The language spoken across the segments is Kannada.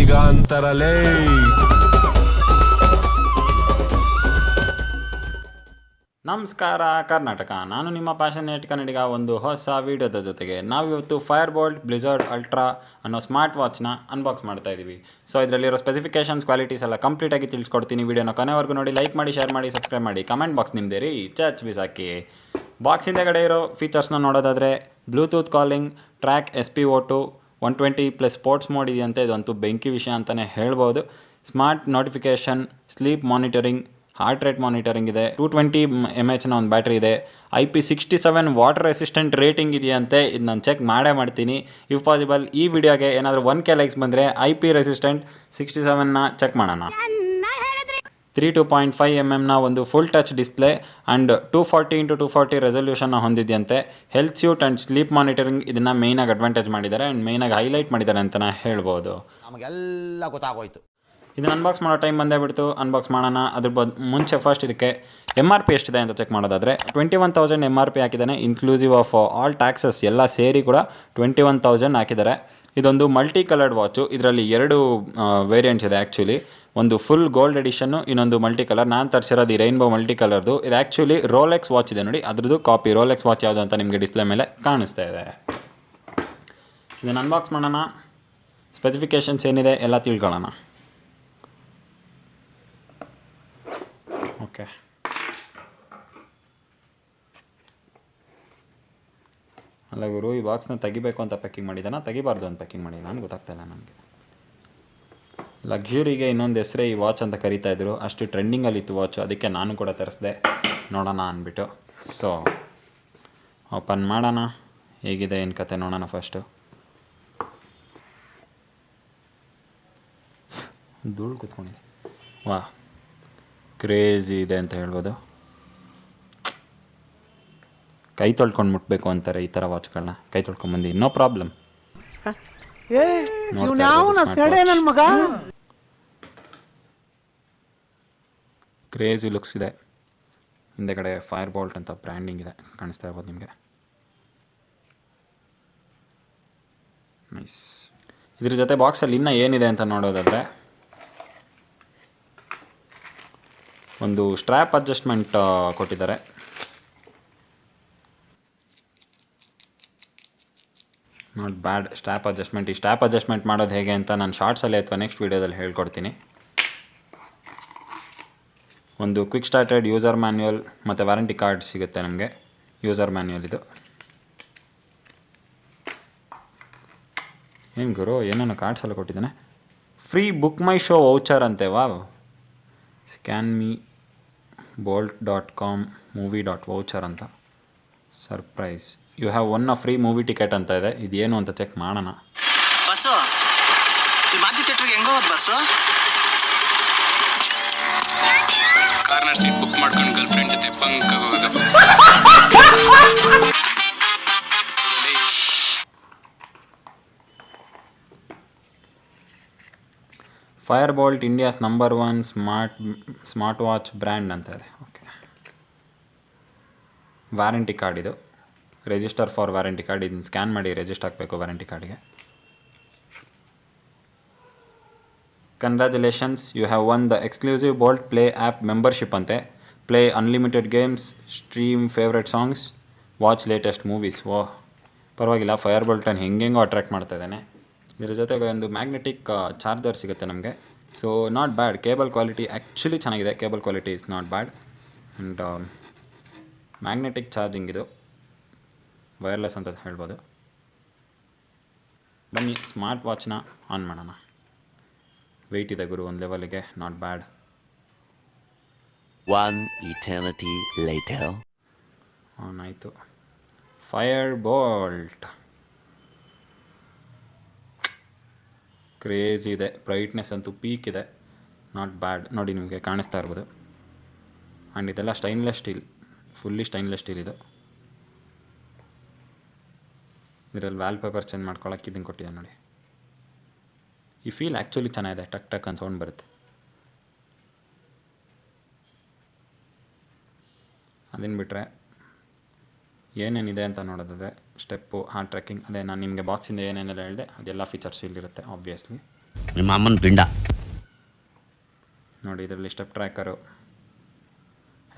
ಈಗ ಅಂತರಲೇ. ನಮಸ್ಕಾರ ಕರ್ನಾಟಕ, ನಾನು ನಿಮ್ಮ ಪ್ಯಾಷನೇಟ್ ಕನ್ನಡಿಗ. ಒಂದು ಹೊಸ ವೀಡಿಯೋದ ಜೊತೆಗೆ ನಾವಿವತ್ತು ಫೈರ್ ಬೋಲ್ಟ್ ಬ್ಲಿಝರ್ಡ್ ಅಲ್ಟ್ರಾ ಅನ್ನೋ ಸ್ಮಾರ್ಟ್ ವಾಚ್ನ ಅನ್ಬಾಕ್ಸ್ ಮಾಡ್ತಾ ಇದ್ದೀವಿ. ಸೊ ಇದರಲ್ಲಿರೋ ಸ್ಪೆಸಿಫಿಕೇಷನ್ಸ್, ಕ್ವಾಲಿಟೀಸ್ ಎಲ್ಲ ಕಂಪ್ಲೀಟಾಗಿ ತಿಳಿಸ್ಕೊಡ್ತೀನಿ. ವೀಡಿಯೋನ ಕೊನೆವರೆಗೂ ನೋಡಿ, ಲೈಕ್ ಮಾಡಿ, ಶೇರ್ ಮಾಡಿ, ಸಬ್ಸ್ಕ್ರೈಬ್ ಮಾಡಿ. ಕಮೆಂಟ್ ಬಾಕ್ಸ್ ನಿಮ್ಮದೇ ರೀ, ಚಚ್ ಬಿಸಾಕಿ. ಬಾಕ್ಸ್ ಹಿಂದೆಗಡೆ ಇರೋ ಫೀಚರ್ಸ್ನ ನೋಡೋದಾದರೆ Bluetooth calling, track SpO2, 120+ sports mode ಇದೆಯಂತೆ. ಇದಂತೂ ಬೆಂಕಿ ವಿಷಯ ಅಂತಲೇ ಹೇಳ್ಬೋದು. Smart notification, sleep monitoring, heart rate monitoring ಇದೆ. 220 mAh ಒಂದು ಬ್ಯಾಟ್ರಿ ಇದೆ. IP67 ವಾಟರ್ ರೆಸಿಸ್ಟೆಂಟ್ ರೇಟಿಂಗ್ ಇದೆಯಂತೆ. ಇದು ನಾನು ಚೆಕ್ ಮಾಡ್ತೀನಿ. ಇಫ್ ಪಾಸಿಬಲ್ ಈ ವಿಡಿಯೋಗೆ ಏನಾದರೂ 1K ಲೈಕ್ಸ್ ಬಂದರೆ IP ರೆಸಿಸ್ಟೆಂಟ್ 67ನ ಚೆಕ್ ಮಾಡೋಣ. 32.5 mm ಒಂದು full touch display and 240x240 ರೆಸೊಲ್ಯೂಷನ್ನ ಹೊಂದಿದೆಯಂತೆ. Health suite and sleep monitoring ಇದನ್ನು ಮೇಯ್ನಾಗಿ ಅಡ್ವಾಂಟೇಜ್ ಮಾಡಿದ್ದಾರೆ ಆ್ಯಂಡ್ ಮೇಯ್ನಾಗಿ ಹೈಲೈಟ್ ಮಾಡಿದ್ದಾರೆ ಅಂತಲೇ ಹೇಳ್ಬೋದು. ನಮಗೆಲ್ಲ ಗೊತ್ತಾಗೋಯ್ತು. ಇದನ್ನು ಅನ್ಬಾಕ್ಸ್ ಮಾಡೋ ಟೈಮ್ ಬಂದೇ ಬಿಡ್ತು. ಅನ್ಬಾಕ್ಸ್ ಮಾಡೋಣ. ಅದ್ರ ಮುಂಚೆ ಫಸ್ಟ್ ಇದಕ್ಕೆ MRP ಎಷ್ಟಿದೆ ಅಂತ ಚೆಕ್ ಮಾಡೋದಾದರೆ 21,000 MRP ಹಾಕಿದ್ದಾನೆ. ಇನ್ಕ್ಲೂಸಿವ್ ಆಫ್ ಆಲ್ ಟ್ಯಾಕ್ಸಸ್ ಎಲ್ಲ ಸೇರಿ ಕೂಡ 21,000 ಹಾಕಿದ್ದಾರೆ. ಇದೊಂದು ಮಲ್ಟಿ ಕಲರ್ಡ್ ವಾಚು. ಇದರಲ್ಲಿ 2 ವೇರಿಯಂಟ್ಸ್ ಇದೆ ಆ್ಯಕ್ಚುಲಿ. ಒಂದು ಫುಲ್ ಗೋಲ್ಡ್ ಎಡಿಷನ್ನು, ಇನ್ನೊಂದು ಮಲ್ಟಿ ಕಲರ್. ನಾನು ತರಿಸಿರೋದು ಈ ರೈನ್ಬೋ ಮಲ್ಟಿ ಕಲರ್ದು. ಇದು ಆ್ಯಕ್ಚುಲಿ ರೋಲೆಕ್ಸ್ ವಾಚ್ ಇದೆ ನೋಡಿ, ಅದ್ರದ್ದು ಕಾಪಿ. ರೋಲೆಕ್ಸ್ ವಾಚ್ ಯಾವುದು ಅಂತ ನಿಮಗೆ ಡಿಸ್ಪ್ಲೇ ಮೇಲೆ ಕಾಣಿಸ್ತಾ ಇದೆ. ಇದನ್ನು ಅನ್ಬಾಕ್ಸ್ ಮಾಡೋಣ. ಸ್ಪೆಸಿಫಿಕೇಷನ್ಸ್ ಏನಿದೆ ಎಲ್ಲ ತಿಳ್ಕೊಳ್ಳೋಣ. ಓಕೆ, ಅಲ್ಲ ಗುರು, ಈ ಬಾಕ್ಸ್ನ ತೆಗಿಬೇಕು ಅಂತ ಪ್ಯಾಕಿಂಗ್ ಮಾಡಿದ್ದಾನ, ತೆಗಿಬಾರ್ದು ಅಂತ ಪ್ಯಾಕಿಂಗ್ ಮಾಡಿದ್ದಾನೆ ಗೊತ್ತಾಗ್ತಾಯಿಲ್ಲ ನನಗೆ. ಲಕ್ಸುರಿಗೆ ಇನ್ನೊಂದು ಹೆಸರೇ ಈ ವಾಚ್ ಅಂತ ಕರೀತಾಯಿದ್ರು. ಅಷ್ಟು ಟ್ರೆಂಡಿಂಗಲ್ಲಿತ್ತು ವಾಚು, ಅದಕ್ಕೆ ನಾನು ಕೂಡ ತರಿಸಿದೆ ನೋಡೋಣ ಅಂದ್ಬಿಟ್ಟು. ಸೊ ಓಪನ್ ಮಾಡೋಣ. ಹೇಗಿದೆ ಏನು ಕತೆ ನೋಡೋಣ ಫಸ್ಟು. ಧೂಳು ಕೂತ್ಕೊಂಡಿದೆ. ವಾ, ಕ್ರೇಜಿ ಇದೆ ಅಂತ ಹೇಳ್ಬೋದು. ಕೈ ತೊಳ್ಕೊಂಡು ಮುಟ್ಬೇಕು ಅಂತಾರೆ ಈ ಥರ ವಾಚ್ಗಳನ್ನ. ಕೈ ತೊಳ್ಕೊಂಬಂದು ನೋ ಪ್ರಾಬ್ಲಮ್. ಕ್ರೇಜಿ ಲುಕ್ಸ್ ಇದೆ. ಹಿಂದೆಗಡೆ ಫೈರ್ ಬೋಲ್ಟ್ ಅಂತ ಬ್ರ್ಯಾಂಡಿಂಗ್ ಇದೆ, ಕಾಣಿಸ್ತಾ ಇರ್ಬೋದು ನಿಮಗೆ. ನೈಸ್. ಇದ್ರ ಜೊತೆ ಬಾಕ್ಸಲ್ಲಿ ಇನ್ನೂ ಏನಿದೆ ಅಂತ ನೋಡೋದಾದರೆ ಒಂದು ಸ್ಟ್ರ್ಯಾಪ್ ಅಡ್ಜಸ್ಟ್ಮೆಂಟ್ ಕೊಟ್ಟಿದ್ದಾರೆ. Not bad strap adjustment. ಈ ಸ್ಟ್ರ್ಯಾಪ್ ಅಡ್ಜಸ್ಟ್ಮೆಂಟ್ ಮಾಡೋದು ಹೇಗೆ ಅಂತ ನಾನು ಶಾರ್ಟ್ಸಲ್ಲಿ ಅಥವಾ ನೆಕ್ಸ್ಟ್ ವೀಡಿಯೋದಲ್ಲಿ ಹೇಳ್ಕೊಡ್ತೀನಿ. ಒಂದು ಕ್ವಿಕ್ ಸ್ಟಾರ್ಟೆಡ್ ಯೂಸರ್ ಮ್ಯಾನ್ಯುಯಲ್ ಮತ್ತು ವ್ಯಾರಂಟಿ ಕಾರ್ಡ್ ಸಿಗುತ್ತೆ ನಮಗೆ. ಯೂಸರ್ ಮ್ಯಾನ್ಯುಯಲ್ ಇದು. ಏನು ಗುರು, ಏನೇನೋ ಕಾರ್ಡ್ಸ್ ಎಲ್ಲ ಕೊಟ್ಟಿದ್ದಾನೆ. Free book my show voucher ಅಂತೆ. Wow. Scan me bolt.com movie.voucher ಅಂತ. Surprise. You have won free movie ticket ಅಂತ ಇದೆ. ಇದೇನು ಅಂತ ಚೆಕ್ ಮಾಡೋಣ. ಬಸ್ಸು ಈ ಮಾಜಿ ಥಿಯೇಟರ್ಗೆ ಹೆಂಗೋ ಹೋದ್ ಬಸ್ಸು? ಕಾರ್ನರ್ ಸೀಟ್ ಬುಕ್ ಮಾಡ್ಕೊಂಡು ಗರ್ಲ್ ಫ್ರೆಂಡ್ ಜೊತೆ ಬಂಕ್ ಹೋಗೋದು. Fire Boltt India's number 1 smart watch brand ಅಂತ ಇದೆ. ಓಕೆ, ವ್ಯಾರಂಟಿ ಕಾರ್ಡ್ ಇದು. Register for warranty card. ಇದನ್ನು ಸ್ಕ್ಯಾನ್ ಮಾಡಿ ರಿಜಿಸ್ಟರ್ ಆಗಬೇಕು ವ್ಯಾರಂಟಿ ಕಾರ್ಡಿಗೆ. Congratulations, you have won the exclusive Boltt play app membership ಅಂತೆ. Play unlimited games, stream favourite songs, watch latest movies. Oh, ಪರವಾಗಿಲ್ಲ. ಫೈರ್ ಬೋಲ್ಟನ್ನು ಹೆಂಗೆಂಗೋ ಅಟ್ರ್ಯಾಕ್ಟ್ ಮಾಡ್ತಾ ಇದ್ದಾನೆ. ಇದರ ಜೊತೆಗೆ ಒಂದು ಮ್ಯಾಗ್ನೆಟಿಕ್ ಚಾರ್ಜರ್ ಸಿಗುತ್ತೆ ನಮಗೆ. So not bad. Cable quality actually ಚೆನ್ನಾಗಿದೆ. Cable quality is not bad. And magnetic charging ಇದು. ವೈರ್ಲೆಸ್ ಅಂತ ಹೇಳ್ಬೋದು. ಬನ್ನಿ ಸ್ಮಾರ್ಟ್ ವಾಚ್ನ ಆನ್ ಮಾಡೋಣ. ವೆಯ್ಟ್ ಇದೆ ಗುರು ಒಂದು ಲೆವೆಲ್ಗೆ. Not bad. One eternity later. On ಆಯಿತು. ಫೈರ್ ಬೋಲ್ಟ್ ಕ್ರೇಜಿ ಇದೆ. ಬ್ರೈಟ್ನೆಸ್ ಅಂತೂ ಪೀಕ್ ಇದೆ. Not bad. ನೋಡಿ ನಿಮಗೆ ಕಾಣಿಸ್ತಾ ಇರ್ಬೋದು. ಆ್ಯಂಡ್ ಇದೆಲ್ಲ stainless steel, fully stainless steel ಇದು. ಇದರಲ್ಲಿ ವ್ಯಾಲ್ ಪೇಪರ್ ಚೇಂಜ್ ಮಾಡ್ಕೊಳ್ಳೋಕೆ ಇದನ್ನು ಕೊಟ್ಟಿದೆ ನೋಡಿ. ಈ ಫೀಲ್ ಆ್ಯಕ್ಚುಲಿ ಚೆನ್ನಾಗಿದೆ. ಟಕ್ ಟಕ್ ಅಂತ ಸೌಂಡ್ ಬರುತ್ತೆ. ಅದನ್ನು ಬಿಟ್ಟರೆ ಏನೇನಿದೆ ಅಂತ ನೋಡೋದಾದರೆ ಸ್ಟೆಪ್ಪು, ಹಾರ್ಟ್ ಟ್ರ್ಯಾಕಿಂಗ್, ಅದೇ ನಾನು ನಿಮಗೆ ಬಾಕ್ಸಿಂದ ಏನೇನೆಲ್ಲ ಹೇಳಿದೆ ಅದೆಲ್ಲ ಫೀಚರ್ಸ್ ಇಲ್ಲಿರುತ್ತೆ ಆಬ್ವಿಯಸ್ಲಿ. ನಿಮ್ಮ ಅಮ್ಮನ ಪಿಂಡ. ನೋಡಿ ಇದರಲ್ಲಿ ಸ್ಟೆಪ್ ಟ್ರ್ಯಾಕರು,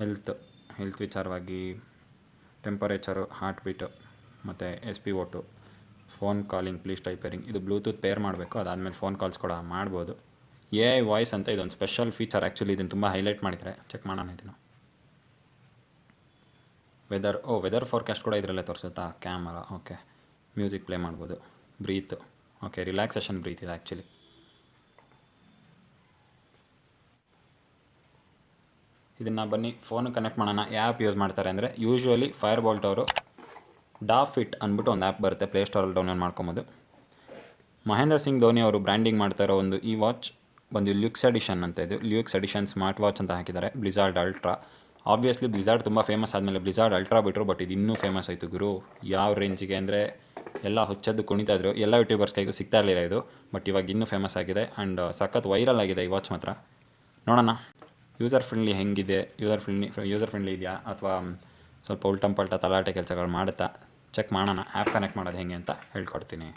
ಹೆಲ್ತ್ ವಿಚಾರವಾಗಿ ಟೆಂಪರೇಚರು, ಹಾರ್ಟ್ ಬೀಟು ಮತ್ತು SpO2, ಫೋನ್ ಕಾಲಿಂಗ್, ಪ್ಲೀಸ್ ಟೈಪರಿಂಗ್. ಇದು ಬ್ಲೂಟೂತ್ ಪೇರ್ ಮಾಡಬೇಕು, ಅದಾದಮೇಲೆ ಫೋನ್ ಕಾಲ್ಸ್ ಕೂಡ ಮಾಡ್ಬೋದು. AI ವಾಯ್ಸ್ ಅಂತ ಇದೊಂದು ಸ್ಪೆಷಲ್ ಫೀಚರ್. ಆ್ಯಕ್ಚುಲಿ ಇದನ್ನು ತುಂಬ ಹೈಲೈಟ್ ಮಾಡಿದ್ದಾರೆ, ಚೆಕ್ ಮಾಡೋಣ ಇದನ್ನು. ವೆದರ್ ಫೋರ್ಕಾಸ್ಟ್ ಕೂಡ ಇದರಲ್ಲೇ ತೋರಿಸುತ್ತಾ. Camera, okay. ಮ್ಯೂಸಿಕ್ ಪ್ಲೇ ಮಾಡ್ಬೋದು. ಬ್ರೀತ್, ಓಕೆ, ರಿಲ್ಯಾಕ್ಸೇಷನ್ ಬ್ರೀತ್ ಇದೆ ಆ್ಯಕ್ಚುಲಿ. ಇದನ್ನು ಬನ್ನಿ ಫೋನ್ ಕನೆಕ್ಟ್ ಮಾಡೋಣ. ಆ್ಯಪ್ ಯೂಸ್ ಮಾಡ್ತಾರೆ ಅಂದರೆ ಯೂಶ್ವಲಿ ಫೈರ್ ಬೋಲ್ಟ್ ಅವರು ಡಾಫಿಟ್ ಅಂದ್ಬಿಟ್ಟು ಒಂದು ಆ್ಯಪ್ ಬರುತ್ತೆ, ಪ್ಲೇಸ್ಟೋರಲ್ಲಿ ಡೌನ್ಲೋಡ್ ಮಾಡ್ಕೊಬೋದು. ಮಹೇಂದ್ರ ಸಿಂಗ್ ಧೋನಿ ಅವರು ಬ್ರ್ಯಾಂಡಿಂಗ್ ಮಾಡ್ತಾ ಇರೋ ಒಂದು ಈ ವಾಚ್ ಒಂದು ಲ್ಯೂಕ್ಸ್ ಎಡಿಷನ್ ಅಂತ. ಇದು ಲ್ಯೂಕ್ಸ್ ಎಡಿಷನ್ ಸ್ಮಾರ್ಟ್ ವಾಚ್ ಅಂತ ಹಾಕಿದ್ದಾರೆ. ಬ್ಲಿಜಾರ್ಡ್ ಅಲ್ಟ್ರಾ, ಆಬ್ವಿಯಸ್ಲಿ ಬ್ಲಿಜಾರ್ಡ್ ತುಂಬ ಫೇಮಸ್ ಆದಮೇಲೆ ಬ್ಲಿಜಾರ್ಡ್ ಅಲ್ಟ್ರಾ ಬಿಟ್ಟರು, ಬಟ್ ಇದು ಇನ್ನೂ ಫೇಮಸ್ ಆಯಿತು ಗುರು. ಯಾವ ರೇಂಜಿಗೆ ಅಂದರೆ ಎಲ್ಲ ಹುಚ್ಚದ್ದು ಕುಣಿತಾ ಇದ್ರು, ಎಲ್ಲ ಯೂಟ್ಯೂಬರ್ಸ್ ಕೈಗೂ ಸಿಗ್ತಾ ಇರಲಿಲ್ಲ ಇದು, ಬಟ್ ಇವಾಗ ಇನ್ನೂ ಫೇಮಸ್ ಆಗಿದೆ ಆ್ಯಂಡ್ ಸಖತ್ ವೈರಲ್ ಆಗಿದೆ ಈ ವಾಚ್ ಮಾತ್ರ. ನೋಡೋಣ ಯೂಸರ್ ಫ್ರೆಂಡ್ಲಿ ಇದೆಯಾ ಅಥವಾ ಸ್ವಲ್ಪ ಉಲ್ಟಂಪಲ್ಟ ತಲಾಟೆ ಕೆಲಸಗಳು ಮಾಡುತ್ತಾ ಚೆಕ್ ಮಾಡೋಣ. ಆ್ಯಪ್ ಕನೆಕ್ಟ್ ಮಾಡೋದು ಹೇಗೆ ಅಂತ ಹೇಳ್ಕೊಡ್ತೀನಿ.